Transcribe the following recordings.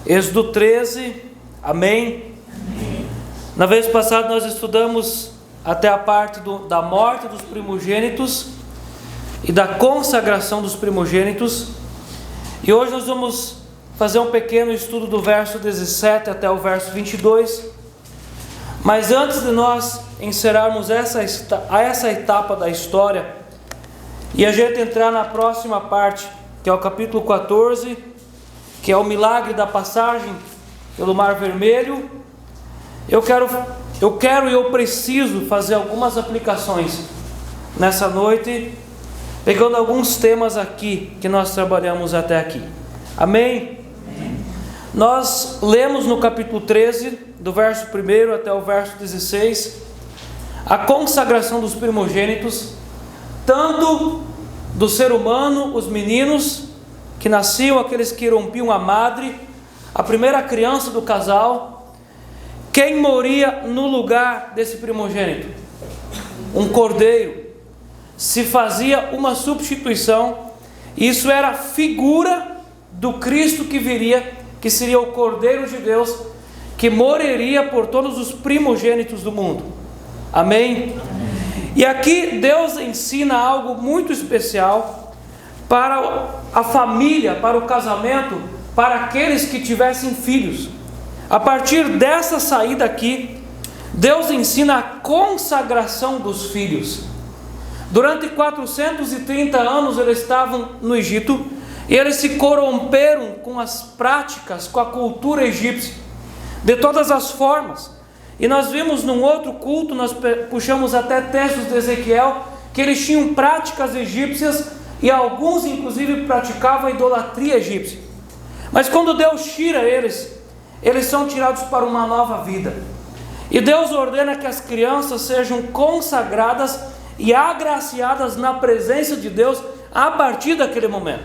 Êxodo 13, amém? Na vez passada nós estudamos até a parte da morte dos primogênitos e da consagração dos primogênitos. E hoje nós vamos fazer um pequeno estudo do verso 17 até o verso 22. Mas antes de nós encerrarmos essa etapa da história e a gente entrar na próxima parte, que é o capítulo 14, que é o milagre da passagem pelo Mar Vermelho, eu quero e eu preciso fazer algumas aplicações nessa noite, pegando alguns temas aqui que nós trabalhamos até aqui. Amém? Amém. Nós lemos no capítulo 13, do verso 1 até o verso 16, a consagração dos primogênitos, tanto do ser humano, os meninos que nasciam, aqueles que rompiam a madre, a primeira criança do casal. Quem moria no lugar desse primogênito? Um cordeiro. Se fazia uma substituição. Isso era figura do Cristo que viria, que seria o Cordeiro de Deus, que morreria por todos os primogênitos do mundo. Amém? E aqui Deus ensina algo muito especial para a família, para o casamento, para aqueles que tivessem filhos. A partir dessa saída aqui, Deus ensina a consagração dos filhos. Durante 430 anos eles estavam no Egito e eles se corromperam com as práticas, com a cultura egípcia, de todas as formas. E nós vimos num outro culto, nós puxamos até textos de Ezequiel, que eles tinham práticas egípcias e alguns inclusive praticavam a idolatria egípcia. Mas quando Deus tira eles são tirados para uma nova vida. E Deus ordena que as crianças sejam consagradas e agraciadas na presença de Deus a partir daquele momento.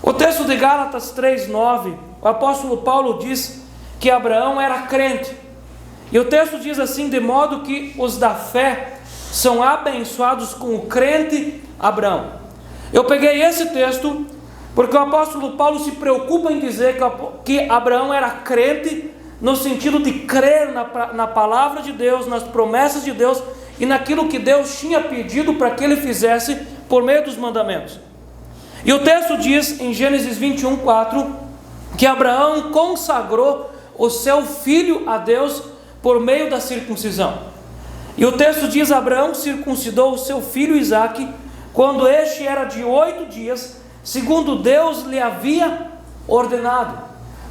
O texto de Gálatas 3:9, o apóstolo Paulo diz que Abraão era crente. E o texto diz assim: de modo que os da fé são abençoados com o crente Abraão. Eu peguei esse texto porque o apóstolo Paulo se preocupa em dizer que Abraão era crente, no sentido de crer na palavra de Deus, nas promessas de Deus e naquilo que Deus tinha pedido para que ele fizesse por meio dos mandamentos. E o texto diz em Gênesis 21:4 que Abraão consagrou o seu filho a Deus por meio da circuncisão. E o texto diz: Abraão circuncidou o seu filho Isaque quando este era de 8 dias, segundo Deus lhe havia ordenado.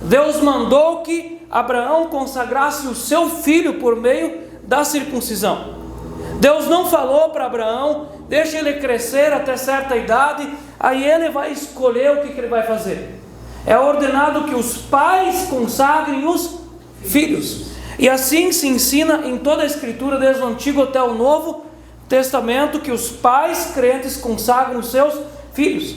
Deus mandou que Abraão consagrasse o seu filho por meio da circuncisão. Deus não falou para Abraão: deixa ele crescer até certa idade, aí ele vai escolher o que ele vai fazer. É ordenado que os pais consagrem os filhos. E assim se ensina em toda a Escritura, desde o Antigo até o Novo Testamento, que os pais crentes consagram os seus filhos.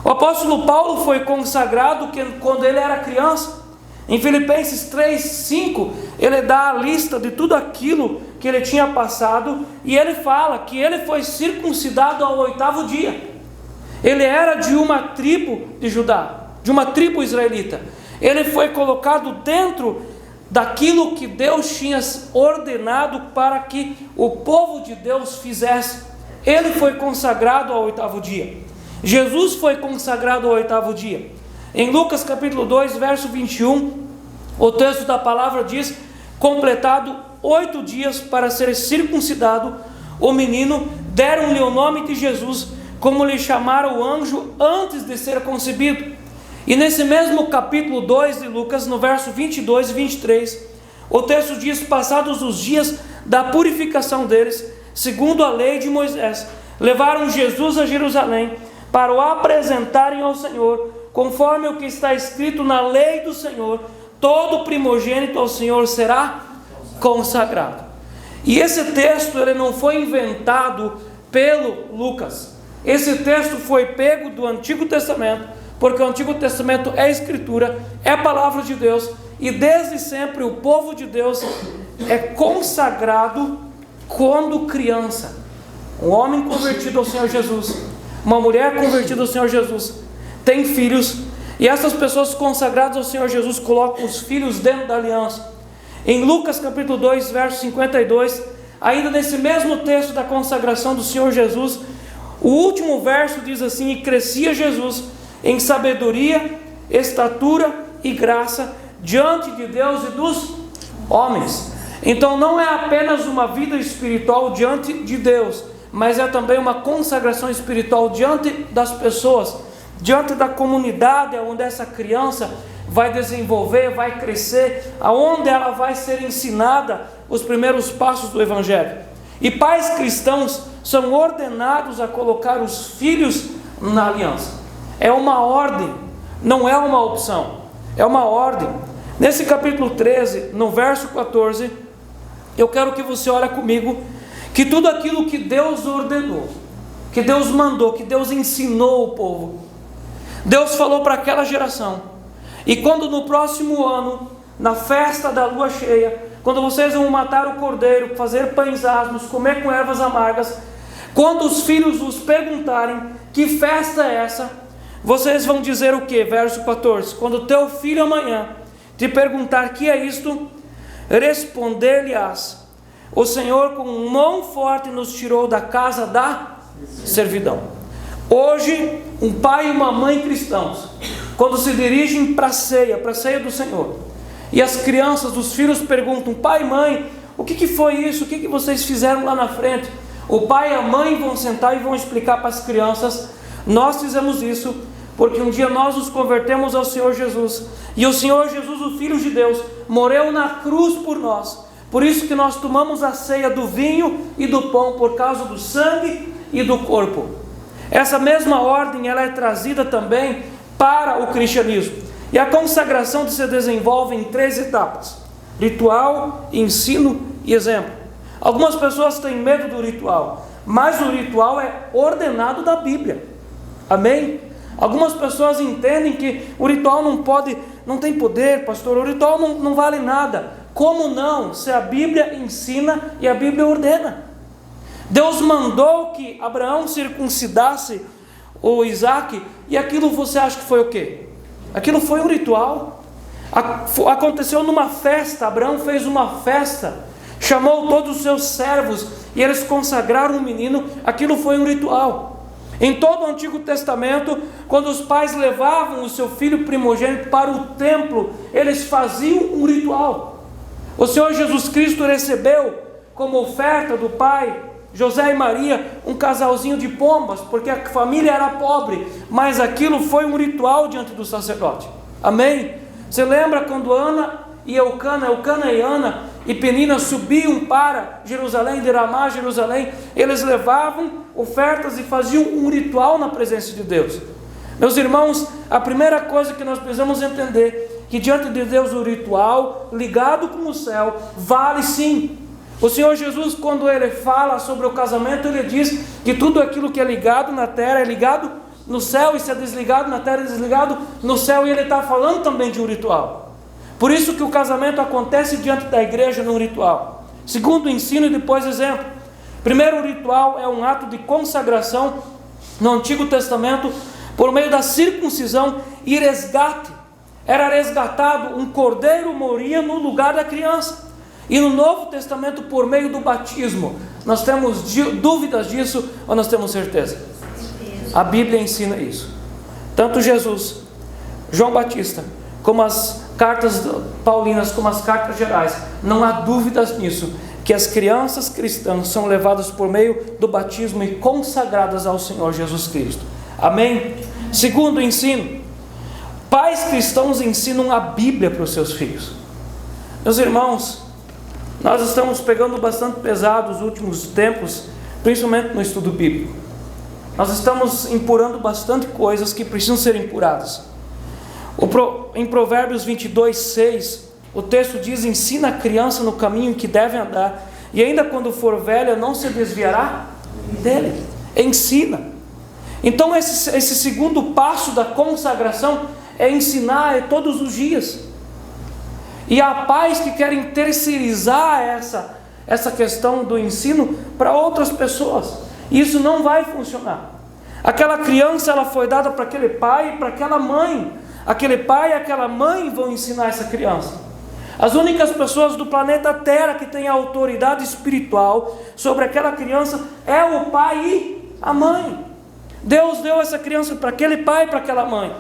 O apóstolo Paulo foi consagrado quando ele era criança. Em Filipenses 3:5, ele dá a lista de tudo aquilo que ele tinha passado, e ele fala que ele foi circuncidado ao 8º dia. Ele era de uma tribo de Judá, de uma tribo israelita. Ele foi colocado dentro daquilo que Deus tinha ordenado para que o povo de Deus fizesse. Ele foi consagrado ao 8º dia. Jesus foi consagrado ao 8º dia. Em Lucas capítulo 2, verso 21, o texto da palavra diz: completado 8 dias para ser circuncidado o menino, deram-lhe o nome de Jesus, como lhe chamara o anjo antes de ser concebido. E nesse mesmo capítulo 2 de Lucas, no verso 22 e 23, o texto diz: passados os dias da purificação deles, segundo a lei de Moisés, levaram Jesus a Jerusalém para o apresentarem ao Senhor, conforme o que está escrito na lei do Senhor: todo primogênito ao Senhor será consagrado. E esse texto ele não foi inventado pelo Lucas. Esse texto foi pego do Antigo Testamento, porque o Antigo Testamento é Escritura, é palavra de Deus, e desde sempre o povo de Deus é consagrado quando criança. Um homem convertido ao Senhor Jesus, uma mulher convertida ao Senhor Jesus, tem filhos, E essas pessoas consagradas ao Senhor Jesus colocam os filhos dentro da aliança. Em Lucas capítulo 2, verso 52, ainda nesse mesmo texto da consagração do Senhor Jesus, o último verso diz assim: e crescia Jesus em sabedoria, estatura e graça diante de Deus e dos homens. Então não é apenas uma vida espiritual diante de Deus, mas é também uma consagração espiritual diante das pessoas, diante da comunidade onde essa criança vai desenvolver, vai crescer, aonde ela vai ser ensinada os primeiros passos do Evangelho. E pais cristãos são ordenados a colocar os filhos na aliança. É uma ordem, não é uma opção, é uma ordem. Nesse capítulo 13, no verso 14, eu quero que você olhe comigo, que tudo aquilo que Deus ordenou, que Deus mandou, que Deus ensinou o povo, Deus falou para aquela geração. E quando no próximo ano, na festa da lua cheia, quando vocês vão matar o cordeiro, fazer pães asmos, comer com ervas amargas, quando os filhos vos perguntarem que festa é essa, vocês vão dizer o que? Verso 14: quando teu filho amanhã te perguntar que é isto, responder-lhe-ás: o Senhor com mão forte nos tirou da casa da servidão. Hoje, um pai e uma mãe cristãos, quando se dirigem para a ceia do Senhor, e as crianças, os filhos perguntam: pai, mãe, o que foi isso? O que vocês fizeram lá na frente? O pai e a mãe vão sentar e vão explicar para as crianças: nós fizemos isso porque um dia nós nos convertemos ao Senhor Jesus, e o Senhor Jesus, o Filho de Deus, morreu na cruz por nós. Por isso que nós tomamos a ceia do vinho e do pão, por causa do sangue e do corpo. Essa mesma ordem, ela é trazida também para o cristianismo. E a consagração se desenvolve em 3 etapas: ritual, ensino e exemplo. Algumas pessoas têm medo do ritual, mas o ritual é ordenado da Bíblia. Amém? Algumas pessoas entendem que o ritual não tem poder, pastor, o ritual não vale nada. Como não? Se a Bíblia ensina e a Bíblia ordena. Deus mandou que Abraão circuncidasse o Isaac, e aquilo você acha que foi o quê? Aquilo foi um ritual. Aconteceu numa festa. Abraão fez uma festa, chamou todos os seus servos e eles consagraram o menino. Aquilo foi um ritual. Em todo o Antigo Testamento, quando os pais levavam o seu filho primogênito para o templo, eles faziam um ritual. O Senhor Jesus Cristo recebeu como oferta do pai José e Maria um casalzinho de pombas, porque a família era pobre, mas aquilo foi um ritual diante do sacerdote. Amém? Você lembra quando Eucana e Ana e Penina subiam para Jerusalém, de Ramá, Jerusalém, eles levavam ofertas e faziam um ritual na presença de Deus. Meus irmãos, a primeira coisa que nós precisamos entender, que diante de Deus o ritual, ligado com o céu, vale sim. O Senhor Jesus, quando Ele fala sobre o casamento, Ele diz que tudo aquilo que é ligado na terra é ligado no céu, e se é desligado na terra é desligado no céu, e Ele está falando também de um ritual. Por isso que o casamento acontece diante da igreja num ritual. Segundo, ensino e depois exemplo. Primeiro, o ritual é um ato de consagração no Antigo Testamento, por meio da circuncisão e resgate. Era resgatado, um cordeiro moria no lugar da criança. E no Novo Testamento, por meio do batismo. Nós temos dúvidas disso ou nós temos certeza? A Bíblia ensina isso. Tanto Jesus, João Batista, como as cartas paulinas, como as cartas gerais, não há dúvidas nisso, que as crianças cristãs são levadas por meio do batismo e consagradas ao Senhor Jesus Cristo. Amém? Segundo, ensino. Pais cristãos ensinam a Bíblia para os seus filhos. Meus irmãos, nós estamos pegando bastante pesado os últimos tempos, principalmente no estudo bíblico. Nós estamos empurrando bastante coisas que precisam ser empuradas. Em Provérbios 22:6, o texto diz: ensina a criança no caminho que deve andar, e ainda quando for velha não se desviará dele. Ensina. Então esse segundo passo da consagração é ensinar todos os dias. E há pais que querem terceirizar essa questão do ensino para outras pessoas. Isso não vai funcionar. Aquela criança, ela foi dada para aquele pai e para aquela mãe. aquele pai e aquela mãe vão ensinar essa criança. As únicas pessoas do planeta Terra que têm autoridade espiritual sobre aquela criança é o pai e a mãe. Deus deu essa criança para aquele pai e para aquela mãe.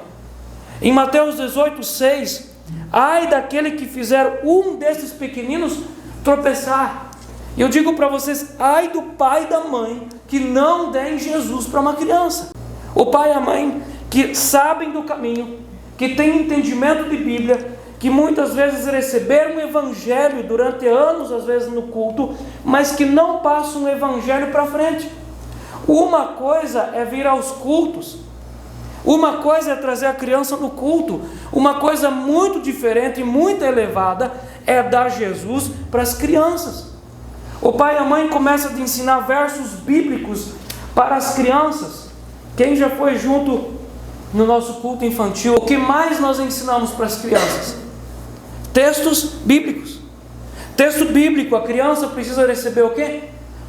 Em Mateus 18:6, ai daquele que fizer um desses pequeninos tropeçar. E eu digo para vocês, ai do pai e da mãe que não deem Jesus para uma criança. O pai e a mãe que sabem do caminho, que têm entendimento de Bíblia, que muitas vezes receberam o Evangelho durante anos, às vezes no culto, mas que não passam o Evangelho para frente. Uma coisa é vir aos cultos, uma coisa é trazer a criança no culto, uma coisa muito diferente e muito elevada é dar Jesus para as crianças. O pai e a mãe começam a ensinar versos bíblicos para as crianças. Quem já foi junto no nosso culto infantil, o que mais nós ensinamos para as crianças? Textos bíblicos. Texto bíblico, a criança precisa receber o quê?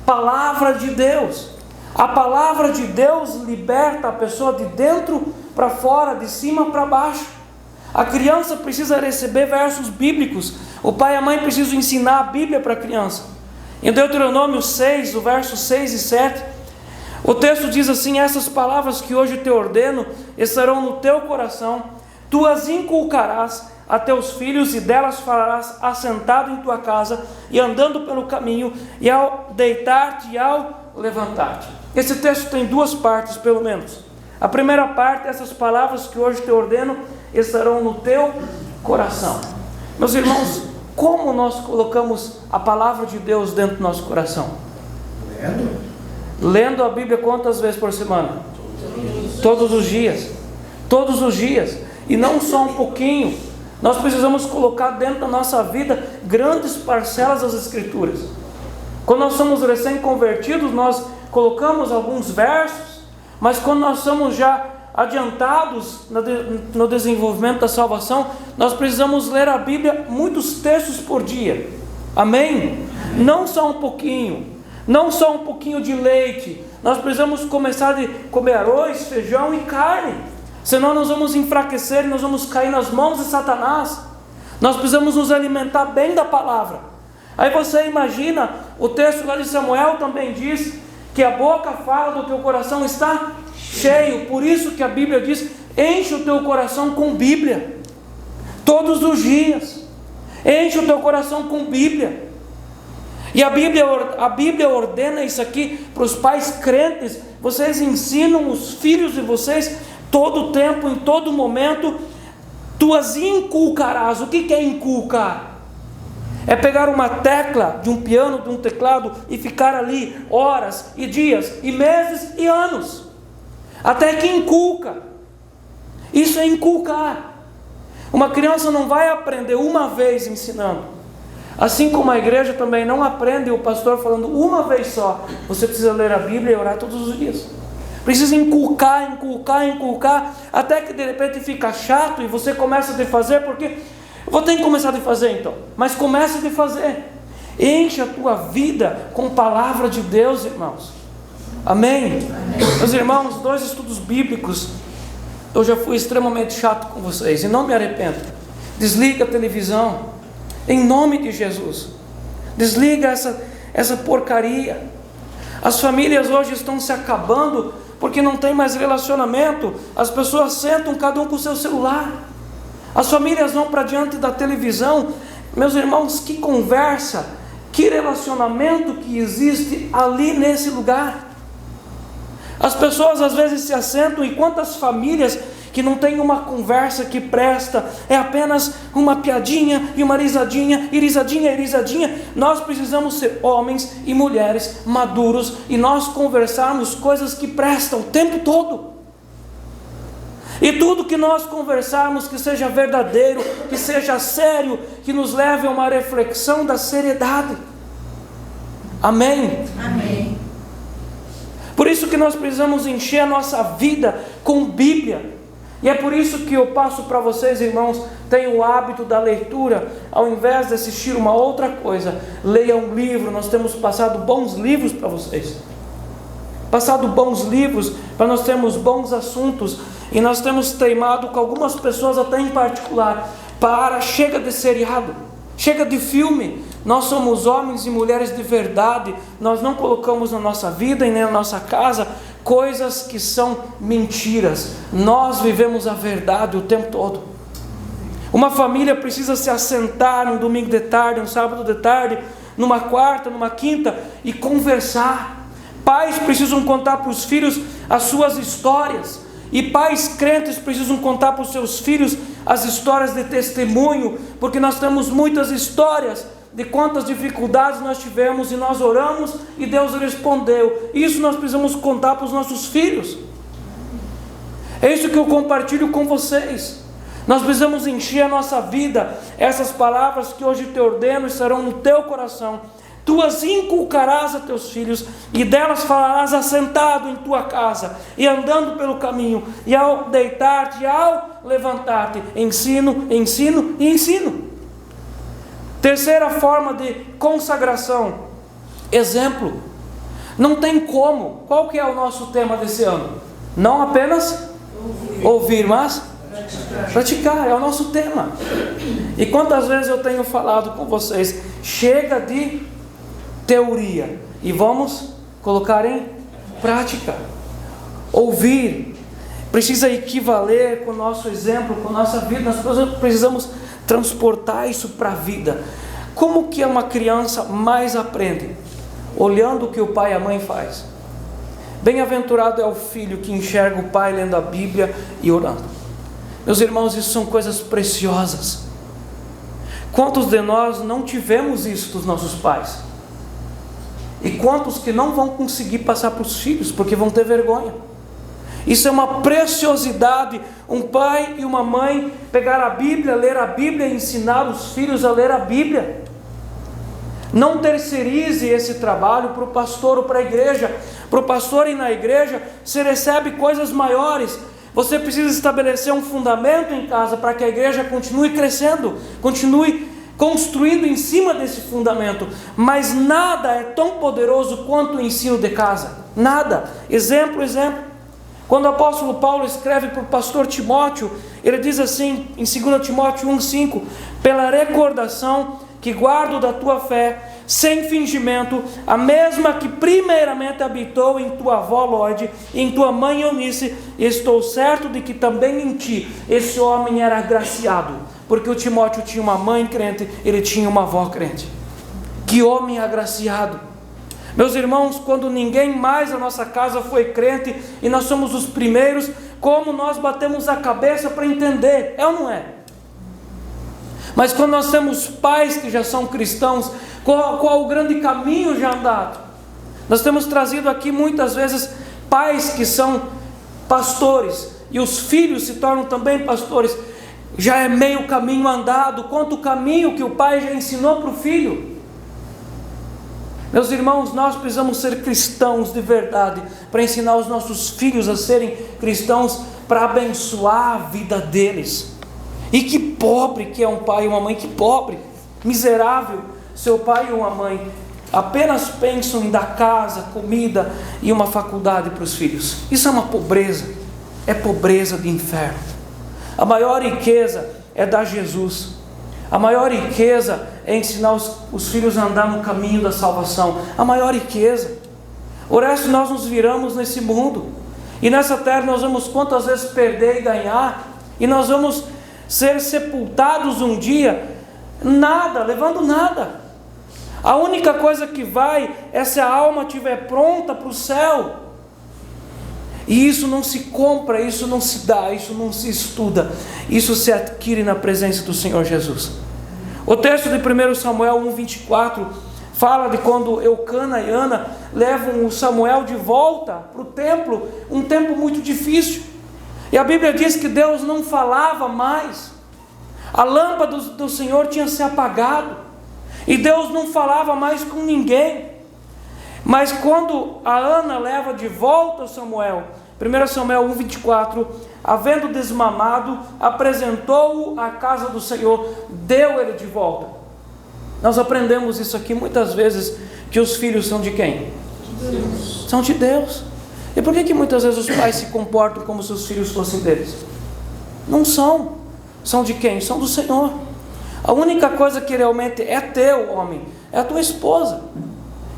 Palavra de Deus. A palavra de Deus liberta a pessoa de dentro para fora, de cima para baixo. A criança precisa receber versos bíblicos. O pai e a mãe precisam ensinar a Bíblia para a criança. Em Deuteronômio 6, o verso 6 e 7, o texto diz assim: essas palavras que hoje te ordeno estarão no teu coração, tu as inculcarás a teus filhos, e delas falarás assentado em tua casa, e andando pelo caminho, e ao deitar-te e ao levantar-te. Esse texto tem duas partes, pelo menos. A primeira parte, essas palavras que hoje te ordeno estarão no teu coração. Meus irmãos, como nós colocamos a palavra de Deus dentro do nosso coração? Lendo a Bíblia quantas vezes por semana? Todos os dias. Todos os dias. E não só um pouquinho. Nós precisamos colocar dentro da nossa vida grandes parcelas das Escrituras. Quando nós somos recém-convertidos, nós colocamos alguns versos, mas quando nós somos já adiantados no desenvolvimento da salvação, nós precisamos ler a Bíblia muitos textos por dia. Amém? Não só um pouquinho, não só um pouquinho de leite. Nós precisamos começar a comer arroz, feijão e carne. Senão nós vamos enfraquecer e nós vamos cair nas mãos de Satanás. Nós precisamos nos alimentar bem da palavra. Aí você imagina, o texto lá de Samuel também diz que a boca fala do que o coração está cheio. Por isso que a Bíblia diz, enche o teu coração com Bíblia. Todos os dias. Enche o teu coração com Bíblia. E a Bíblia ordena isso aqui para os pais crentes. Vocês ensinam os filhos de vocês todo o tempo, em todo momento, tu as inculcarás. O que é inculcar? É pegar uma tecla de um piano, de um teclado, e ficar ali horas, e dias, e meses, e anos, até que inculca. Isso é inculcar. Uma criança não vai aprender uma vez ensinando, assim como a igreja também não aprende o pastor falando uma vez só. Você precisa ler a Bíblia e orar todos os dias. Precisa inculcar, até que de repente fica chato e você começa a fazer, porque vou ter que começar a fazer então, mas começa a fazer. Enche a tua vida com a palavra de Deus, irmãos. Amém? Meus irmãos, 2 estudos bíblicos. Eu já fui extremamente chato com vocês e não me arrependo. Desliga a televisão, em nome de Jesus. Desliga essa porcaria. As famílias hoje estão se acabando porque não tem mais relacionamento. As pessoas sentam cada um com o seu celular. As famílias vão para diante da televisão. Meus irmãos, que conversa, que relacionamento que existe ali nesse lugar. As pessoas às vezes se assentam, e quantas famílias que não tem uma conversa que presta, é apenas uma piadinha e uma risadinha, e risadinha e risadinha. Nós precisamos ser homens e mulheres maduros, e nós conversarmos coisas que prestam o tempo todo. E tudo que nós conversarmos que seja verdadeiro, que seja sério, que nos leve a uma reflexão da seriedade. Amém? Amém. Por isso que nós precisamos encher a nossa vida com Bíblia. E é por isso que eu passo para vocês, irmãos, tenham o hábito da leitura. Ao invés de assistir uma outra coisa, leia um livro. Nós temos passado bons livros para vocês. Passado bons livros, para nós termos bons assuntos. E nós temos teimado com algumas pessoas, até em particular, chega de seriado, chega de filme. Nós somos homens e mulheres de verdade. Nós não colocamos na nossa vida e nem na nossa casa coisas que são mentiras. Nós vivemos a verdade o tempo todo. Uma família precisa se assentar num domingo de tarde, um sábado de tarde, numa quarta, numa quinta, e conversar. Pais precisam contar para os filhos as suas histórias, e pais crentes precisam contar para os seus filhos as histórias de testemunho, porque nós temos muitas histórias de quantas dificuldades nós tivemos e nós oramos e Deus respondeu. Isso nós precisamos contar para os nossos filhos. É isso que eu compartilho com vocês. Nós precisamos encher a nossa vida. Essas palavras que hoje te ordeno estarão no teu coração. Tu as inculcarás a teus filhos, e delas falarás assentado em tua casa, e andando pelo caminho, e ao deitar-te, e ao levantar-te. Ensino, ensino e ensino. Terceira forma de consagração, exemplo. Não tem como. Qual que é o nosso tema desse ano? Não apenas ouvir, mas praticar. É o nosso tema. E quantas vezes eu tenho falado com vocês, chega de teoria e vamos colocar em prática. Ouvir precisa equivaler com o nosso exemplo, com a nossa vida. Nós precisamos transportar isso para a vida. Como que uma criança mais aprende? Olhando o que o pai e a mãe faz. Bem-aventurado é o filho que enxerga o pai lendo a Bíblia e orando. Meus irmãos, isso são coisas preciosas. Quantos de nós não tivemos isso dos nossos pais? E quantos que não vão conseguir passar para os filhos, porque vão ter vergonha? Isso é uma preciosidade. Um pai e uma mãe pegar a Bíblia, ler a Bíblia e ensinar os filhos a ler a Bíblia. Não terceirize esse trabalho para o pastor ou para a igreja. Para o pastor ir na igreja, você recebe coisas maiores. Você precisa estabelecer um fundamento em casa para que a igreja continue crescendo, continue construindo em cima desse fundamento. Mas nada é tão poderoso quanto o ensino de casa. Nada. Exemplo. Quando o apóstolo Paulo escreve para o pastor Timóteo, ele diz assim, em 2 Timóteo 1,5: pela recordação que guardo da tua fé, sem fingimento, a mesma que primeiramente habitou em tua avó Lóide e em tua mãe Eunice, estou certo de que também em ti esse homem era agraciado, porque o Timóteo tinha uma mãe crente, ele tinha uma avó crente. Que homem agraciado! Meus irmãos, quando ninguém mais na nossa casa foi crente e nós somos os primeiros, como nós batemos a cabeça para entender, é ou não é? Mas quando nós temos pais que já são cristãos, qual o grande caminho já andado? Nós temos trazido aqui muitas vezes pais que são pastores, e os filhos se tornam também pastores. Já é meio caminho andado, quanto o caminho que o pai já ensinou para o filho. Meus irmãos, nós precisamos ser cristãos de verdade, para ensinar os nossos filhos a serem cristãos, para abençoar a vida deles. E que pobre que é um pai e uma mãe, que pobre, miserável, seu pai e uma mãe apenas pensam em dar casa, comida e uma faculdade para os filhos. Isso é uma pobreza, é pobreza de inferno. A maior riqueza é dar Jesus. A maior riqueza é ensinar os filhos a andar no caminho da salvação. A maior riqueza. O resto nós nos viramos nesse mundo. E nessa terra nós vamos quantas vezes perder e ganhar. E nós vamos ser sepultados um dia, nada, levando nada. A única coisa que vai é se a alma estiver pronta para o céu. E isso não se compra, isso não se dá, isso não se estuda, isso se adquire na presença do Senhor Jesus. O texto de 1 Samuel 1,24 fala de quando Eucana e Ana levam o Samuel de volta para o templo, um tempo muito difícil. E a Bíblia diz que Deus não falava mais, a lâmpada do Senhor tinha se apagado, e Deus não falava mais com ninguém. Mas quando a Ana leva de volta o Samuel, 1 Samuel 1,24, havendo desmamado, apresentou-o à casa do Senhor, deu ele de volta. Nós aprendemos isso aqui muitas vezes, que os filhos são de quem? De Deus. São de Deus. E por que muitas vezes os pais se comportam como se os filhos fossem deles? Não são. São de quem? São do Senhor. A única coisa que realmente é teu, homem, é a tua esposa.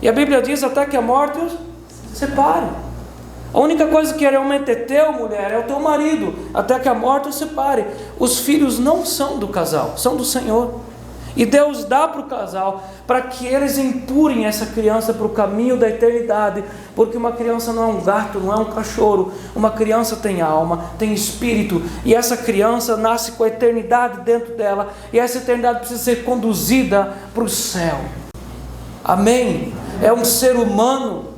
E a Bíblia diz até que a morte os separe. A única coisa que realmente é teu, mulher, é o teu marido, até que a morte os separe. Os filhos não são do casal, são do Senhor. E Deus dá para o casal, para que eles empurrem essa criança para o caminho da eternidade, porque uma criança não é um gato, não é um cachorro. Uma criança tem alma, tem espírito, e essa criança nasce com a eternidade dentro dela, e essa eternidade precisa ser conduzida para o céu. Amém? É um ser humano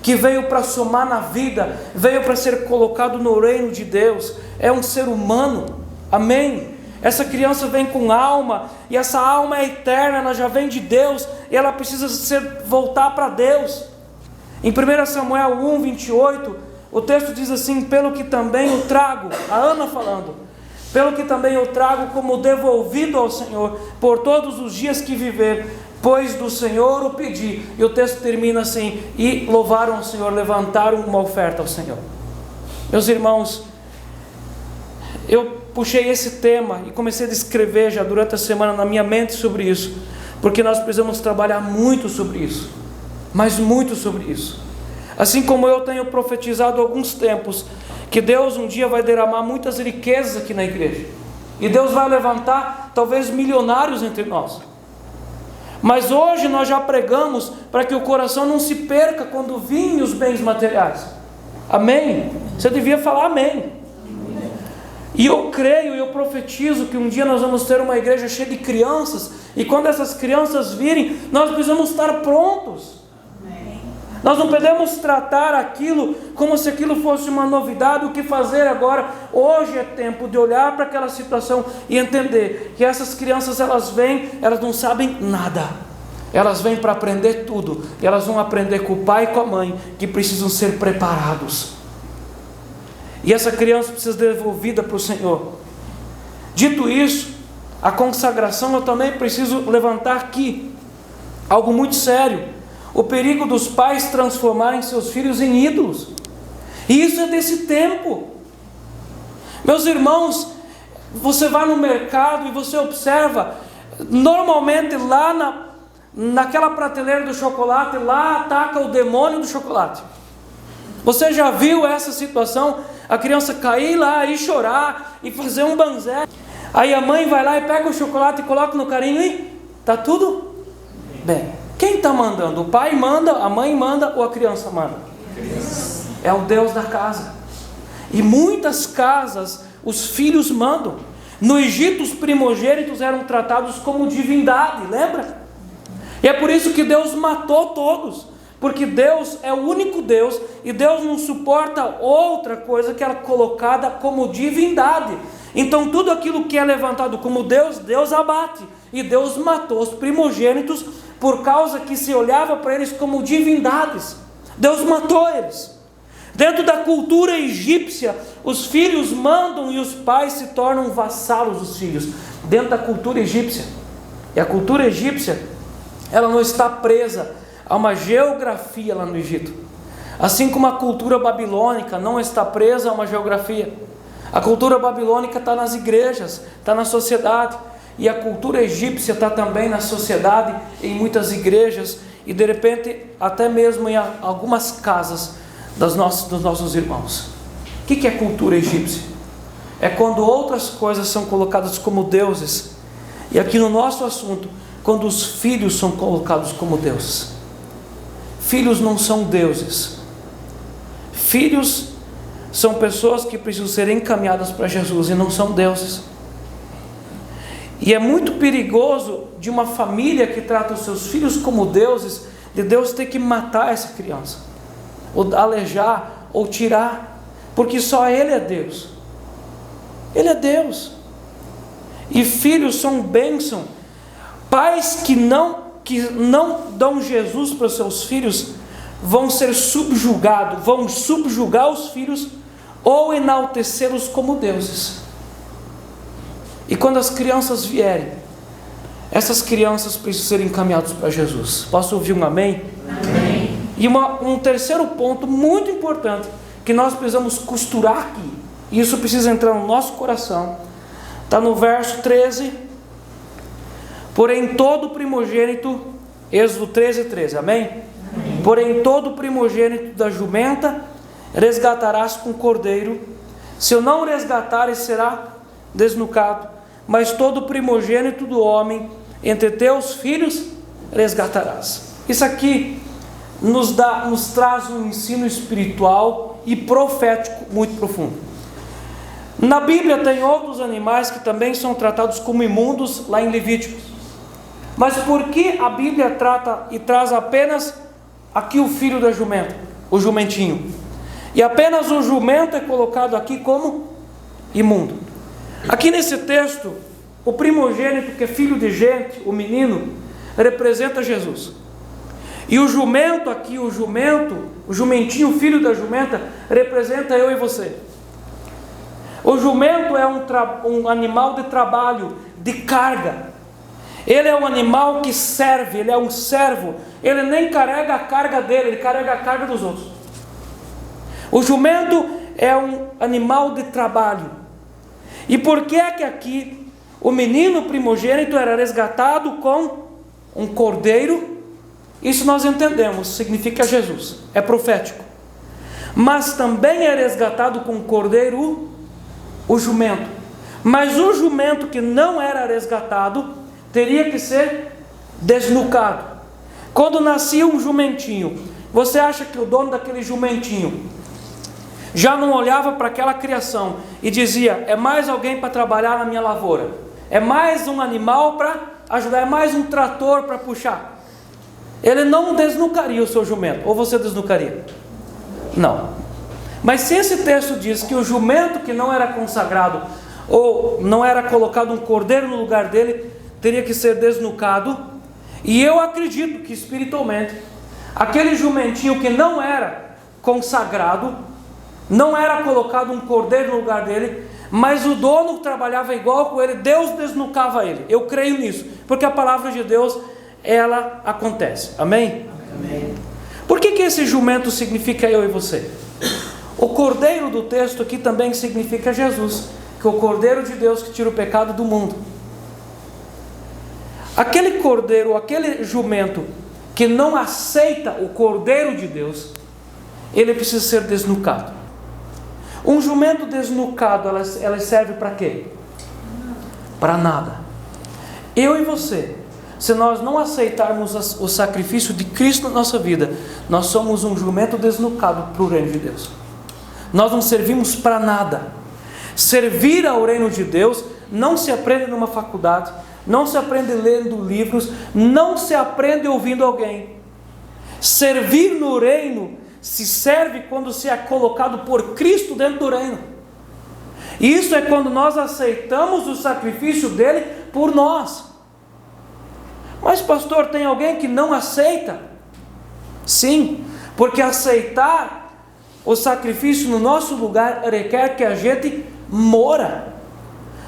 que veio para somar na vida, veio para ser colocado no reino de Deus. É um ser humano. Amém? Essa criança vem com alma, e essa alma é eterna, ela já vem de Deus, e ela precisa voltar para Deus. Em 1 Samuel 1, 28, o texto diz assim: pelo que também o trago, a Ana falando, pelo que também eu trago como devolvido ao Senhor, por todos os dias que viver, pois do Senhor o pedi. E o texto termina assim: e louvaram ao Senhor, levantaram uma oferta ao Senhor. Meus irmãos, eu puxei esse tema e comecei a descrever já durante a semana na minha mente sobre isso, porque nós precisamos trabalhar muito sobre isso, mas muito sobre isso. Assim como eu tenho profetizado há alguns tempos, que Deus um dia vai derramar muitas riquezas aqui na igreja, e Deus vai levantar talvez milionários entre nós. Mas hoje nós já pregamos para que o coração não se perca quando virem os bens materiais. Amém? Você devia falar amém. E eu creio e eu profetizo que um dia nós vamos ter uma igreja cheia de crianças, e quando essas crianças virem, nós precisamos estar prontos. Amém. Nós não podemos tratar aquilo como se aquilo fosse uma novidade, o que fazer agora. Hoje é tempo de olhar para aquela situação e entender que essas crianças, elas vêm, elas não sabem nada. Elas vêm para aprender tudo, e elas vão aprender com o pai e com a mãe, que precisam ser preparados. E essa criança precisa ser devolvida para o Senhor. Dito isso, a consagração, eu também preciso levantar aqui algo muito sério: o perigo dos pais transformarem seus filhos em ídolos. E isso é desse tempo. Meus irmãos, você vai no mercado e você observa, normalmente lá naquela prateleira do chocolate, lá ataca o demônio do chocolate. Você já viu essa situação? A criança cair lá e chorar e fazer um banzé. Aí a mãe vai lá e pega o chocolate e coloca no carinho e está tudo bem. Quem está mandando? O pai manda, a mãe manda ou a criança manda? É o Deus da casa. E muitas casas os filhos mandam. No Egito os primogênitos eram tratados como divindade, lembra? E é por isso que Deus matou todos. Porque Deus é o único Deus, e Deus não suporta outra coisa que é colocada como divindade. Então tudo aquilo que é levantado como Deus, Deus abate. E Deus matou os primogênitos por causa que se olhava para eles como divindades. Deus matou eles. Dentro da cultura egípcia, os filhos mandam e os pais se tornam vassalos dos filhos. Dentro da cultura egípcia. E a cultura egípcia, ela não está presa há uma geografia lá no Egito. Assim como a cultura babilônica não está presa a uma geografia. A cultura babilônica está nas igrejas, está na sociedade. E a cultura egípcia está também na sociedade, em muitas igrejas, e de repente até mesmo em algumas casas dos nossos irmãos. O que é cultura egípcia? É quando outras coisas são colocadas como deuses. E aqui no nosso assunto, quando os filhos são colocados como deuses. Filhos não são deuses. Filhos são pessoas que precisam ser encaminhadas para Jesus e não são deuses. E é muito perigoso de uma família que trata os seus filhos como deuses, de Deus ter que matar essa criança, ou alejar, ou tirar, porque só Ele é Deus. Ele é Deus. E filhos são bênção. Pais que não dão Jesus para os seus filhos, vão ser subjugados, vão subjugar os filhos ou enaltecê-los como deuses. E quando as crianças vierem, essas crianças precisam ser encaminhadas para Jesus. Posso ouvir um amém? Amém. E um terceiro ponto muito importante, que nós precisamos costurar aqui, e isso precisa entrar no nosso coração, está no verso 13, porém todo primogênito, Êxodo 13, amém? Amém? Porém todo primogênito da jumenta resgatarás com cordeiro, se eu não resgatares será desnucado, mas todo primogênito do homem entre teus filhos resgatarás. Isso aqui nos traz um ensino espiritual e profético muito profundo. Na Bíblia tem outros animais que também são tratados como imundos, lá em Levíticos. Mas por que a Bíblia trata e traz apenas aqui o filho da jumenta, o jumentinho? E apenas o jumento é colocado aqui como imundo. Aqui nesse texto, o primogênito, que é filho de gente, o menino, representa Jesus. E o jumento aqui, o jumentinho, filho da jumenta, representa eu e você. O jumento é um animal de trabalho, de carga. Ele é um animal que serve, ele é um servo. Ele nem carrega a carga dele, ele carrega a carga dos outros. O jumento é um animal de trabalho. E por que é que aqui o menino primogênito era resgatado com um cordeiro? Isso nós entendemos, significa Jesus, é profético. Mas também é resgatado com um cordeiro o jumento. Mas o jumento que não era resgatado teria que ser desnucado. Quando nascia um jumentinho, você acha que o dono daquele jumentinho já não olhava para aquela criação e dizia: é mais alguém para trabalhar na minha lavoura, é mais um animal para ajudar, é mais um trator para puxar? Ele não desnucaria o seu jumento. Ou você desnucaria? Não. Mas se esse texto diz que o jumento que não era consagrado, ou não era colocado um cordeiro no lugar dele, teria que ser desnucado, e eu acredito que espiritualmente aquele jumentinho que não era consagrado, não era colocado um cordeiro no lugar dele, mas o dono trabalhava igual com ele, Deus desnucava ele. Eu creio nisso, porque a palavra de Deus, ela acontece. Amém? Amém. Por que esse jumento significa eu e você? O cordeiro do texto aqui também significa Jesus, que é o cordeiro de Deus que tira o pecado do mundo. Aquele cordeiro, aquele jumento que não aceita o cordeiro de Deus, ele precisa ser desnucado. Um jumento desnucado, ela serve para quê? Para nada. Eu e você, se nós não aceitarmos o sacrifício de Cristo na nossa vida, nós somos um jumento desnucado para o reino de Deus. Nós não servimos para nada. Servir ao reino de Deus não se aprende numa faculdade, não se aprende lendo livros, não se aprende ouvindo alguém. Servir no reino se serve quando se é colocado por Cristo dentro do reino. E isso é quando nós aceitamos o sacrifício dele por nós. Mas pastor, tem alguém que não aceita? Sim, porque aceitar o sacrifício no nosso lugar requer que a gente mora.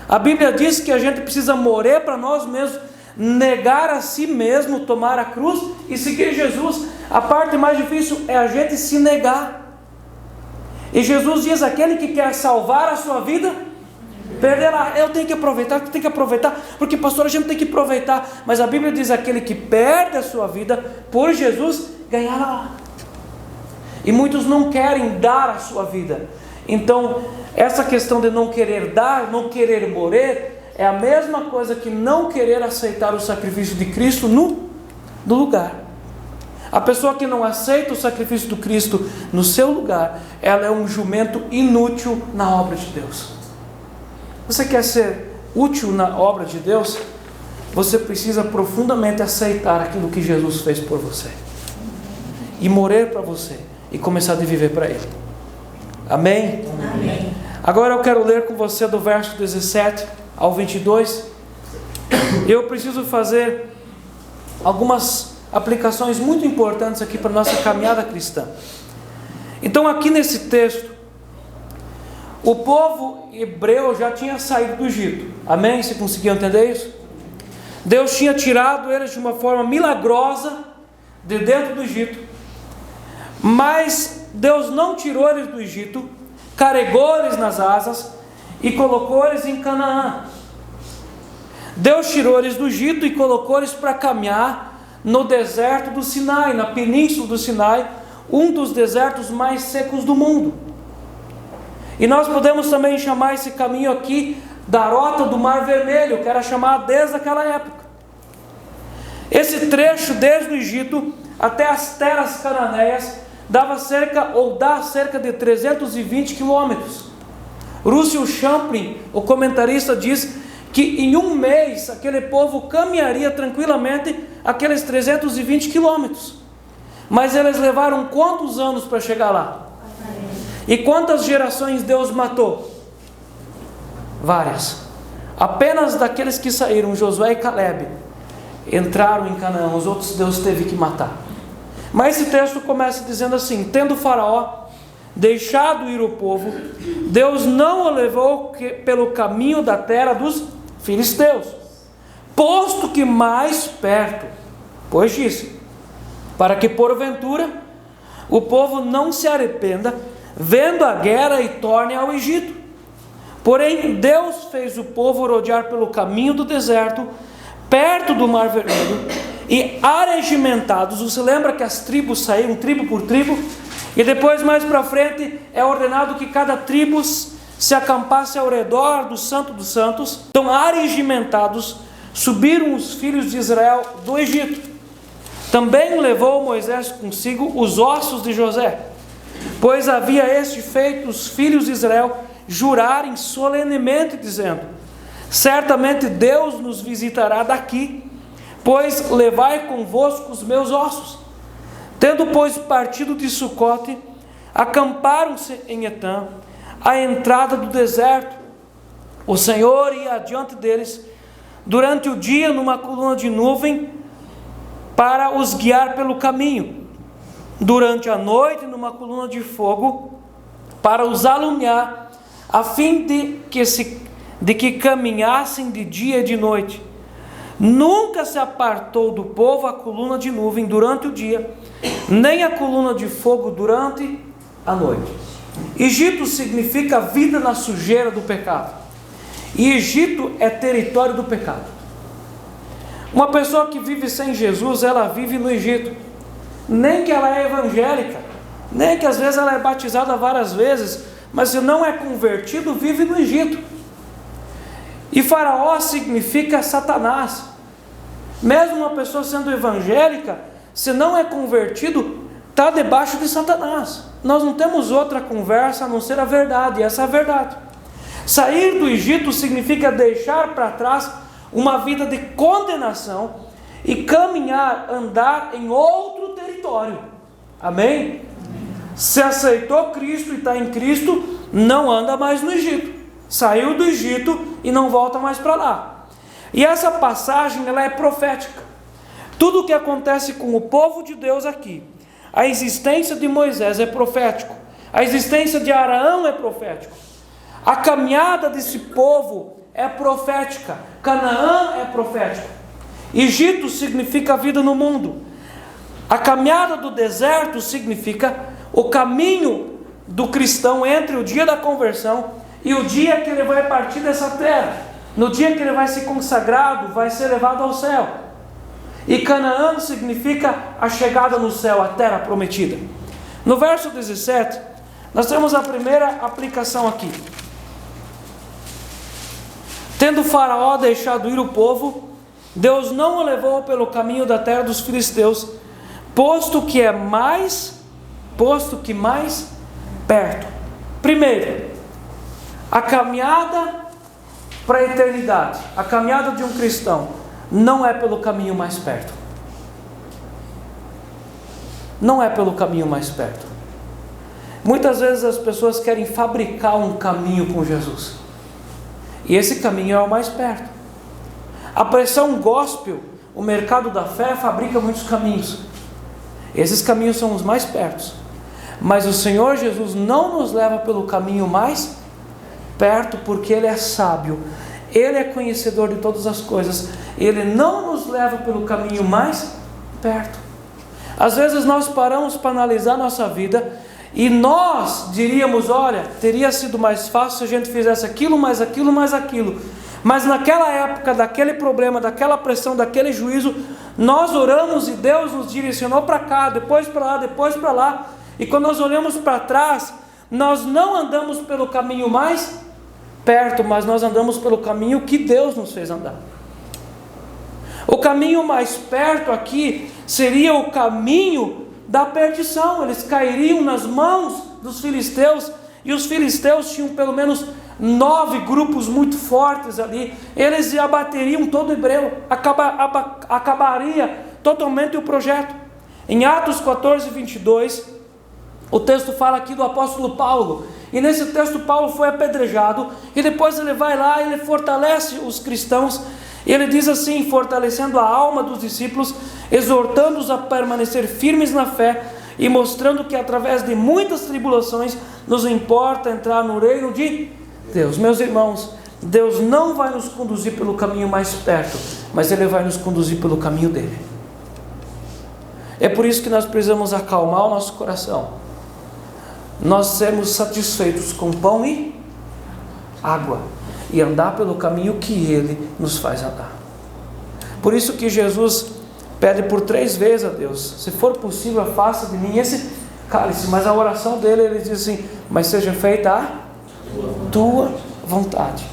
A Bíblia diz que a gente precisa morrer para nós mesmos, negar a si mesmo, tomar a cruz e seguir Jesus. A parte mais difícil é a gente se negar. E Jesus diz: aquele que quer salvar a sua vida, perderá. Eu tenho que aproveitar, porque pastor, a gente tem que aproveitar. Mas a Bíblia diz: aquele que perde a sua vida por Jesus, ganhará. E muitos não querem dar a sua vida. Então, essa questão de não querer dar, não querer morrer, é a mesma coisa que não querer aceitar o sacrifício de Cristo no lugar. A pessoa que não aceita o sacrifício do Cristo no seu lugar, ela é um jumento inútil na obra de Deus. Você quer ser útil na obra de Deus? Você precisa profundamente aceitar aquilo que Jesus fez por você, e morrer para você, e começar a viver para Ele. Amém? Amém. Agora eu quero ler com você do verso 17 ao 22. Eu preciso fazer algumas aplicações muito importantes aqui para a nossa caminhada cristã. Então, aqui nesse texto, o povo hebreu já tinha saído do Egito. Amém? Você conseguiu entender isso? Deus tinha tirado eles de uma forma milagrosa de dentro do Egito. Mas Deus não tirou eles do Egito, carregou eles nas asas e colocou eles em Canaã. Deus tirou eles do Egito e colocou eles para caminhar no deserto do Sinai, na península do Sinai, um dos desertos mais secos do mundo. E nós podemos também chamar esse caminho aqui da rota do Mar Vermelho, que era chamado desde aquela época. Esse trecho desde o Egito até as terras cananeias dá cerca de 320 quilômetros. Russell Champlin, o comentarista, diz que em um mês aquele povo caminharia tranquilamente aqueles 320 quilômetros. Mas eles levaram quantos anos para chegar lá? E quantas gerações Deus matou? Várias. Apenas daqueles que saíram, Josué e Caleb, entraram em Canaã. Os outros Deus teve que matar. Mas esse texto começa dizendo assim: tendo Faraó deixado ir o povo, Deus não o levou pelo caminho da terra dos filisteus, posto que mais perto, pois disse, para que porventura o povo não se arrependa, vendo a guerra e torne ao Egito. Porém Deus fez o povo rodear pelo caminho do deserto, perto do Mar Vermelho, e arregimentados. Você lembra que as tribos saíram tribo por tribo? E depois mais para frente é ordenado que cada tribo se acampasse ao redor do Santo dos Santos. Então arregimentados subiram os filhos de Israel do Egito. Também levou Moisés consigo os ossos de José, pois havia este feito os filhos de Israel jurarem solenemente, dizendo: certamente Deus nos visitará daqui, pois levai convosco os meus ossos. Tendo, pois, partido de Sucote, acamparam-se em Etã, à entrada do deserto. O Senhor ia adiante deles durante o dia numa coluna de nuvem para os guiar pelo caminho, durante a noite numa coluna de fogo para os alumiar, a fim de que caminhassem de dia e de noite. Nunca se apartou do povo a coluna de nuvem durante o dia, nem a coluna de fogo durante a noite. Egito significa vida na sujeira do pecado. E Egito é território do pecado. Uma pessoa que vive sem Jesus, ela vive no Egito. Nem que ela é evangélica, nem que às vezes ela é batizada várias vezes, mas se não é convertido, vive no Egito. E Faraó significa Satanás. Mesmo uma pessoa sendo evangélica, se não é convertido, está debaixo de Satanás. Nós não temos outra conversa a não ser a verdade, e essa é a verdade. Sair do Egito significa deixar para trás uma vida de condenação e caminhar, andar em outro território. Amém? Se aceitou Cristo e está em Cristo, não anda mais no Egito. Saiu do Egito e não volta mais para lá. E essa passagem, ela é profética. Tudo o que acontece com o povo de Deus aqui, a existência de Moisés é profético, a existência de Araão é profético, a caminhada desse povo é profética, Canaã é profético. Egito significa vida no mundo. A caminhada do deserto significa o caminho do cristão entre o dia da conversão e o dia que ele vai partir dessa terra, no dia que ele vai ser consagrado, vai ser levado ao céu. E Canaã significa a chegada no céu, a terra prometida. No verso 17, nós temos a primeira aplicação aqui. Tendo Faraó deixado ir o povo, Deus não o levou pelo caminho da terra dos filisteus, posto que mais perto. Primeiro, a caminhada para a eternidade, a caminhada de um cristão, não é pelo caminho mais perto. Não é pelo caminho mais perto. Muitas vezes as pessoas querem fabricar um caminho com Jesus, e esse caminho é o mais perto. A pressão gospel, o mercado da fé, fabrica muitos caminhos. Esses caminhos são os mais pertos. Mas o Senhor Jesus não nos leva pelo caminho mais perto, porque Ele é sábio, Ele é conhecedor de todas as coisas. Ele não nos leva pelo caminho mais perto. Às vezes nós paramos para analisar nossa vida e nós diríamos, olha, teria sido mais fácil se a gente fizesse aquilo, mais aquilo, mais aquilo. Mas naquela época, daquele problema, daquela pressão, daquele juízo, nós oramos e Deus nos direcionou para cá, depois para lá, depois para lá. E quando nós olhamos para trás, nós não andamos pelo caminho mais perto, mas nós andamos pelo caminho que Deus nos fez andar. O caminho mais perto aqui seria o caminho da perdição. Eles cairiam nas mãos dos filisteus, e os filisteus tinham pelo menos 9 grupos muito fortes ali. Eles abateriam todo o hebreu, acabaria totalmente o projeto. Em Atos 14, 22, o texto fala aqui do apóstolo Paulo, e nesse texto Paulo foi apedrejado, e depois ele vai lá e ele fortalece os cristãos. Ele diz assim, fortalecendo a alma dos discípulos, exortando-os a permanecer firmes na fé, e mostrando que através de muitas tribulações nos importa entrar no reino de Deus. Meus irmãos, Deus não vai nos conduzir pelo caminho mais perto, mas Ele vai nos conduzir pelo caminho dEle. É por isso que nós precisamos acalmar o nosso coração, nós sermos satisfeitos com pão e água, e andar pelo caminho que Ele nos faz andar. Por isso que Jesus pede por 3 vezes a Deus, se for possível, afasta de mim esse cálice. Mas a oração dele, ele diz assim, mas seja feita a tua vontade.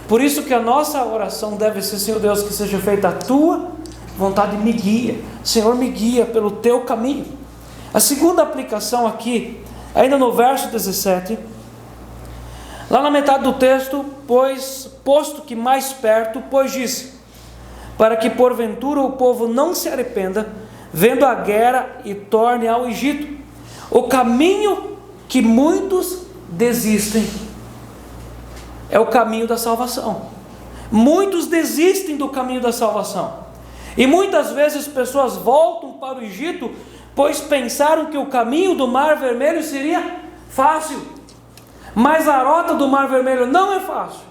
Por isso que a nossa oração deve ser, Senhor Deus, que seja feita a tua vontade, me guia, Senhor, me guia pelo teu caminho. A segunda aplicação aqui, ainda no verso 17, lá na metade do texto, posto que mais perto, pois disse, para que porventura o povo não se arrependa, vendo a guerra, e torne ao Egito. O caminho que muitos desistem é o caminho da salvação. Muitos desistem do caminho da salvação, e muitas vezes pessoas voltam para o Egito, pois pensaram que o caminho do Mar Vermelho seria fácil. Mas a rota do Mar Vermelho não é fácil.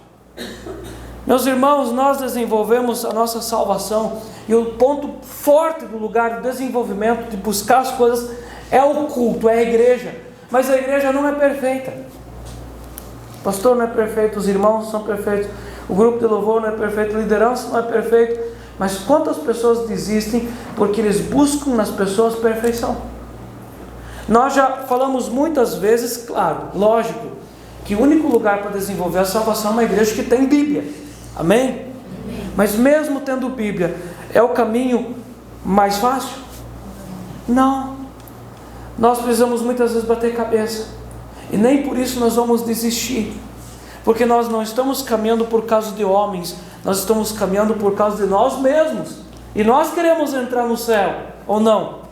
Meus irmãos, nós desenvolvemos a nossa salvação, e o ponto forte do lugar do desenvolvimento, de buscar as coisas, é o culto, é a igreja. Mas a igreja não é perfeita. O pastor não é perfeito, os irmãos não são perfeitos, o grupo de louvor não é perfeito, a liderança não é perfeita. Mas quantas pessoas desistem porque eles buscam nas pessoas perfeição? Nós já falamos muitas vezes, claro, lógico, que o único lugar para desenvolver a salvação é uma igreja que tem Bíblia. Amém? Amém? Mas mesmo tendo Bíblia, é o caminho mais fácil? Não. Nós precisamos muitas vezes bater cabeça, e nem por isso nós vamos desistir, porque nós não estamos caminhando por causa de homens, nós estamos caminhando por causa de nós mesmos, e nós queremos entrar no céu, ou não?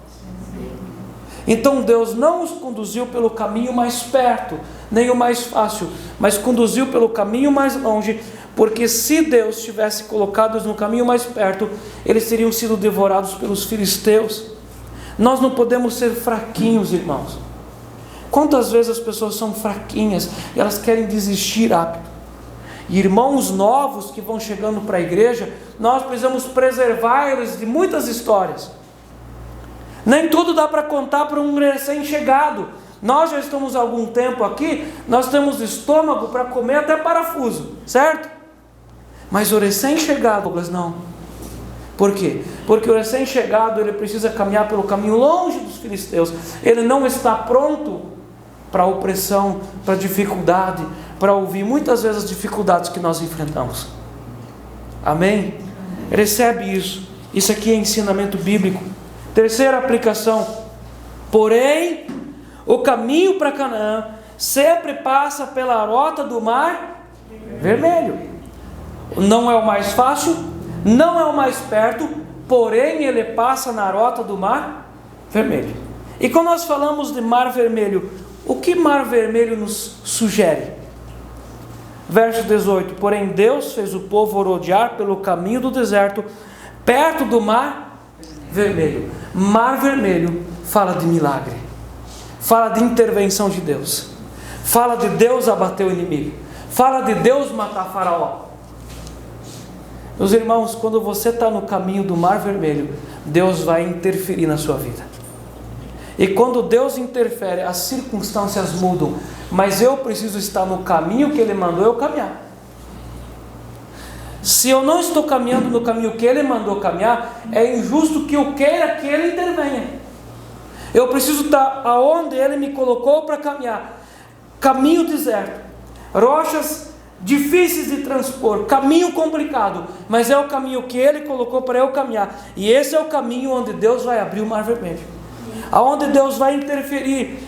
Então Deus não nos conduziu pelo caminho mais perto, nem o mais fácil, mas conduziu pelo caminho mais longe, porque se Deus tivesse colocado-os no caminho mais perto, eles teriam sido devorados pelos filisteus. Nós não podemos ser fraquinhos, irmãos. Quantas vezes as pessoas são fraquinhas e elas querem desistir rápido? E irmãos novos que vão chegando para a igreja, nós precisamos preservar eles de muitas histórias. Nem tudo dá para contar para um recém-chegado. Nós já estamos há algum tempo aqui, nós temos estômago para comer até parafuso, certo? Mas o recém-chegado, não. Por quê? Porque o recém-chegado, ele precisa caminhar pelo caminho longe dos filisteus. Ele não está pronto para a opressão, para a dificuldade, para ouvir muitas vezes as dificuldades que nós enfrentamos. Amém? Recebe isso. Isso aqui é ensinamento bíblico. Terceira aplicação. Porém, o caminho para Canaã sempre passa pela rota do Mar Vermelho. Não é o mais fácil, não é o mais perto, porém ele passa na rota do Mar Vermelho. E quando nós falamos de Mar Vermelho, o que Mar Vermelho nos sugere? Verso 18: porém Deus fez o povo rodear pelo caminho do deserto, perto do Mar Vermelho. Mar Vermelho fala de milagre, fala de intervenção de Deus, fala de Deus abater o inimigo, fala de Deus matar Faraó. Meus irmãos, quando você está no caminho do Mar Vermelho, Deus vai interferir na sua vida. E quando Deus interfere, as circunstâncias mudam, mas eu preciso estar no caminho que Ele mandou eu caminhar. Se eu não estou caminhando no caminho que Ele mandou caminhar, é injusto que eu queira que Ele intervenha. Eu preciso estar aonde Ele me colocou para caminhar. Caminho deserto, rochas difíceis de transpor, caminho complicado, mas é o caminho que Ele colocou para eu caminhar. E esse é o caminho onde Deus vai abrir o mar vermelho, aonde Deus vai interferir,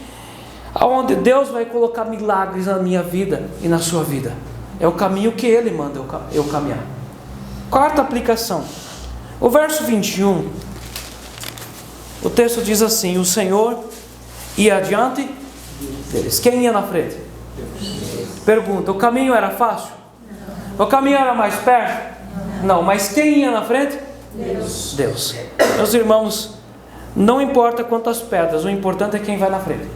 aonde Deus vai colocar milagres na minha vida e na sua vida. É o caminho que Ele manda eu caminhar. Quarta aplicação, o verso 21, o texto diz assim: o Senhor ia adiante deles. Quem ia na frente? Pergunta: o caminho era fácil? O caminho era mais perto? Não, mas quem ia na frente? Deus. Meus irmãos, não importa quantas pedras, o importante é quem vai na frente.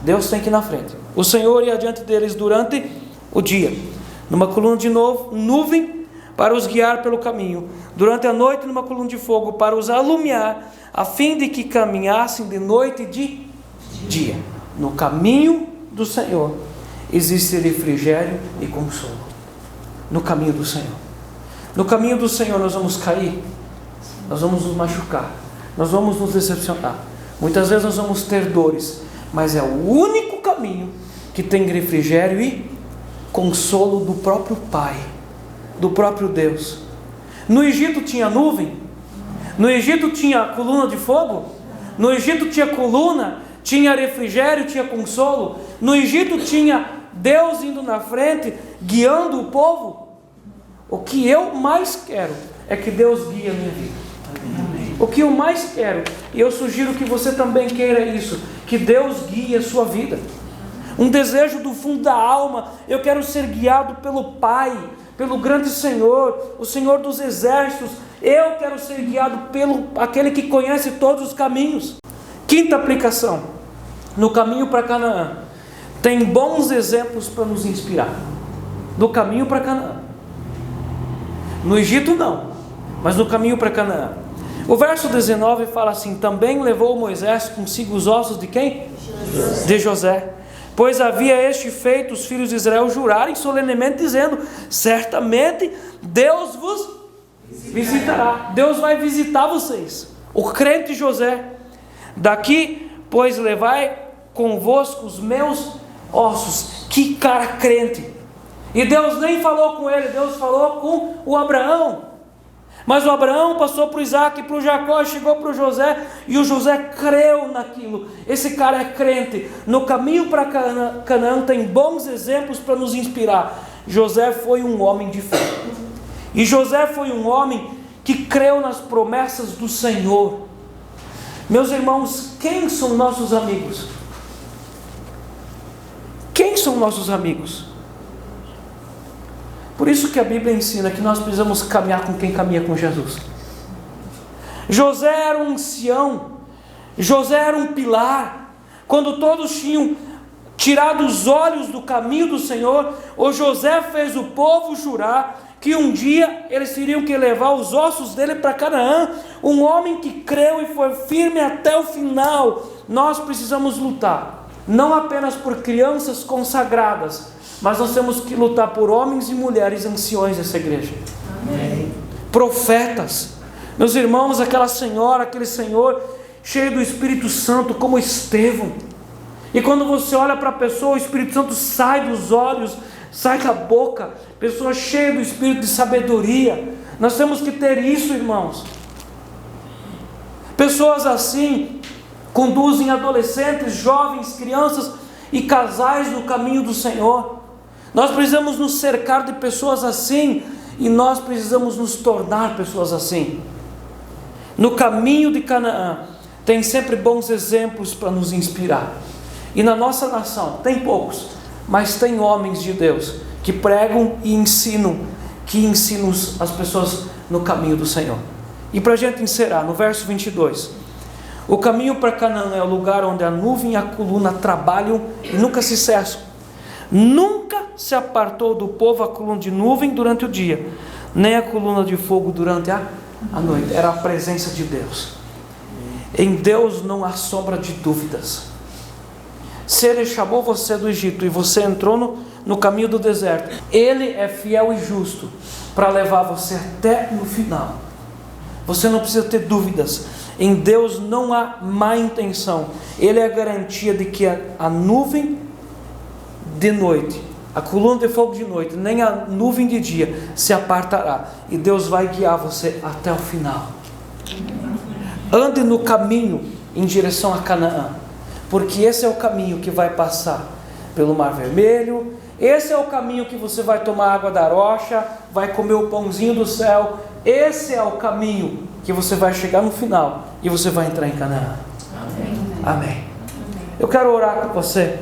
Deus tem que ir na frente. O Senhor ia adiante deles durante o dia, numa coluna de nuvem para os guiar pelo caminho, durante a noite numa coluna de fogo para os alumiar, a fim de que caminhassem de noite e de dia. No caminho do Senhor existe refrigério e consolo. No caminho do Senhor. No caminho do Senhor nós vamos cair, nós vamos nos machucar, nós vamos nos decepcionar, muitas vezes nós vamos ter dores, mas é o único caminho que tem refrigério e consolo do próprio Pai, do próprio Deus. No Egito tinha nuvem, no Egito tinha coluna de fogo, no Egito tinha coluna, tinha refrigério, tinha consolo. No Egito tinha Deus indo na frente, guiando o povo. O que eu mais quero é que Deus guie a minha vida. Amém. O que eu mais quero, e eu sugiro que você também queira isso, que Deus guie a sua vida. Um desejo do fundo da alma: eu quero ser guiado pelo Pai, pelo grande Senhor, o Senhor dos exércitos. Eu quero ser guiado pelo aquele que conhece todos os caminhos. Quinta aplicação: no caminho para Canaã, tem bons exemplos para nos inspirar. No caminho para Canaã. No Egito não, mas no caminho para Canaã. O verso 19 fala assim: também levou Moisés consigo os ossos de quem? De José. Pois havia este feito os filhos de Israel jurarem solenemente, dizendo: certamente Deus vos visitará. Deus vai visitar vocês. O crente José: daqui, pois, levai convosco os meus ossos. Que cara crente! E Deus nem falou com ele, Deus falou com o Abraão. Mas o Abraão passou para o Isaac, para o Jacó, chegou para o José, e o José creu naquilo. Esse cara é crente. No caminho para Canaã tem bons exemplos para nos inspirar. José foi um homem de fé. E José foi um homem que creu nas promessas do Senhor. Meus irmãos, quem são nossos amigos? Quem são nossos amigos? Por isso que a Bíblia ensina que nós precisamos caminhar com quem caminha com Jesus. José era um ancião, José era um pilar. Quando todos tinham tirado os olhos do caminho do Senhor, o José fez o povo jurar que um dia eles teriam que levar os ossos dele para Canaã. Um homem que creu e foi firme até o final. Nós precisamos lutar, não apenas por crianças consagradas, mas nós temos que lutar por homens e mulheres anciões dessa igreja. Amém. Profetas. Meus irmãos, aquela senhora, aquele senhor cheio do Espírito Santo, como Estevão. E quando você olha para a pessoa, o Espírito Santo sai dos olhos, sai da boca. Pessoa cheia do Espírito de sabedoria. Nós temos que ter isso, irmãos. Pessoas assim conduzem adolescentes, jovens, crianças e casais no caminho do Senhor. Nós precisamos nos cercar de pessoas assim, e nós precisamos nos tornar pessoas assim. No caminho de Canaã tem sempre bons exemplos para nos inspirar. E na nossa nação tem poucos, mas tem homens de Deus que pregam e ensinam, as pessoas no caminho do Senhor. E para a gente encerrar, no verso 22, o caminho para Canaã é o lugar onde a nuvem e a coluna trabalham e nunca se cessam. Nunca se apartou do povo a coluna de nuvem durante o dia, nem a coluna de fogo durante a noite. Era a presença de Deus. Em Deus não há sombra de dúvidas. Se Ele chamou você do Egito e você entrou no caminho do deserto, Ele é fiel e justo para levar você até no final. Você não precisa ter dúvidas. Em Deus não há má intenção. Ele é a garantia de que a nuvem de noite, a coluna de fogo de noite, nem a nuvem de dia se apartará. E Deus vai guiar você até o final. Ande no caminho em direção a Canaã, porque esse é o caminho que vai passar pelo Mar Vermelho. Esse é o caminho que você vai tomar água da rocha, vai comer o pãozinho do céu. Esse é o caminho que você vai chegar no final e você vai entrar em Canaã. Amém. Amém. Eu quero orar com você.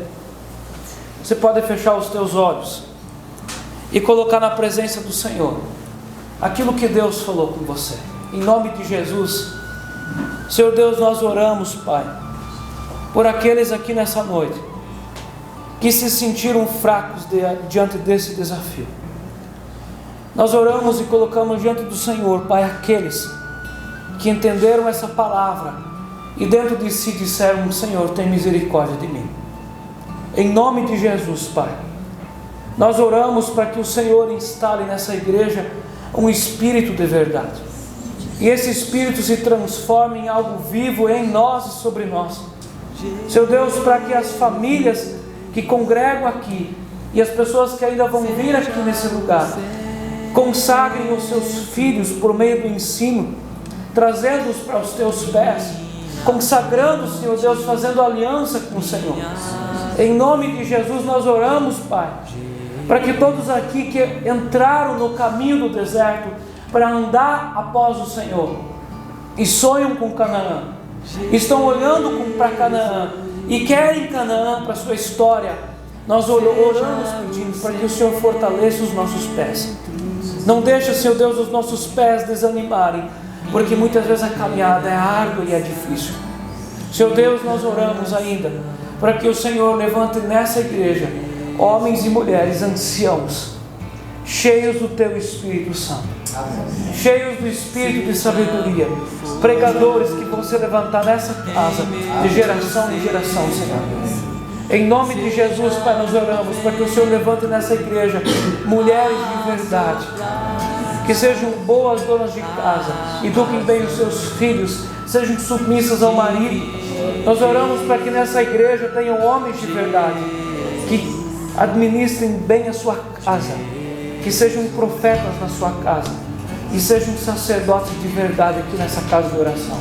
Você pode fechar os teus olhos e colocar na presença do Senhor aquilo que Deus falou com você. Em nome de Jesus, Senhor Deus, nós oramos, Pai, por aqueles aqui nessa noite que se sentiram fracos diante desse desafio. Nós oramos e colocamos diante do Senhor, Pai, aqueles que entenderam essa palavra e dentro de si disseram: Senhor, tem misericórdia de mim. Em nome de Jesus, Pai, nós oramos para que o Senhor instale nessa igreja um espírito de verdade. E esse espírito se transforme em algo vivo em nós e sobre nós. Senhor Deus, para que as famílias que congregam aqui e as pessoas que ainda vão vir aqui nesse lugar consagrem os seus filhos por meio do ensino, trazendo-os para os teus pés, consagrando, Senhor Deus, fazendo aliança com o Senhor. Em nome de Jesus nós oramos, Pai, para que todos aqui que entraram no caminho do deserto para andar após o Senhor e sonham com Canaã, estão olhando para Canaã e querem Canaã para a sua história, nós oramos pedindo para que o Senhor fortaleça os nossos pés. Não deixa, Senhor Deus, os nossos pés desanimarem, porque muitas vezes a caminhada é árdua e é difícil. Senhor Deus, nós oramos ainda para que o Senhor levante nessa igreja homens e mulheres anciãos, cheios do Teu Espírito Santo, cheios do Espírito de sabedoria, pregadores que vão se levantar nessa casa de geração em geração, Senhor. Em nome de Jesus, Pai, nós oramos para que o Senhor levante nessa igreja mulheres de verdade, que sejam boas donas de casa, eduquem bem os seus filhos, sejam submissas ao marido. Nós oramos para que nessa igreja tenham homens de verdade, que administrem bem a sua casa, que sejam profetas na sua casa e sejam sacerdotes de verdade aqui nessa casa de oração.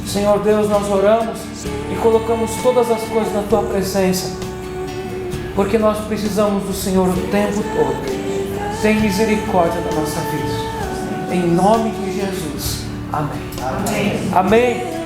Senhor Deus, nós oramos e colocamos todas as coisas na Tua presença, porque nós precisamos do Senhor o tempo todo. Tem misericórdia da nossa vida. Em nome de Jesus. Amém. Amém. Amém.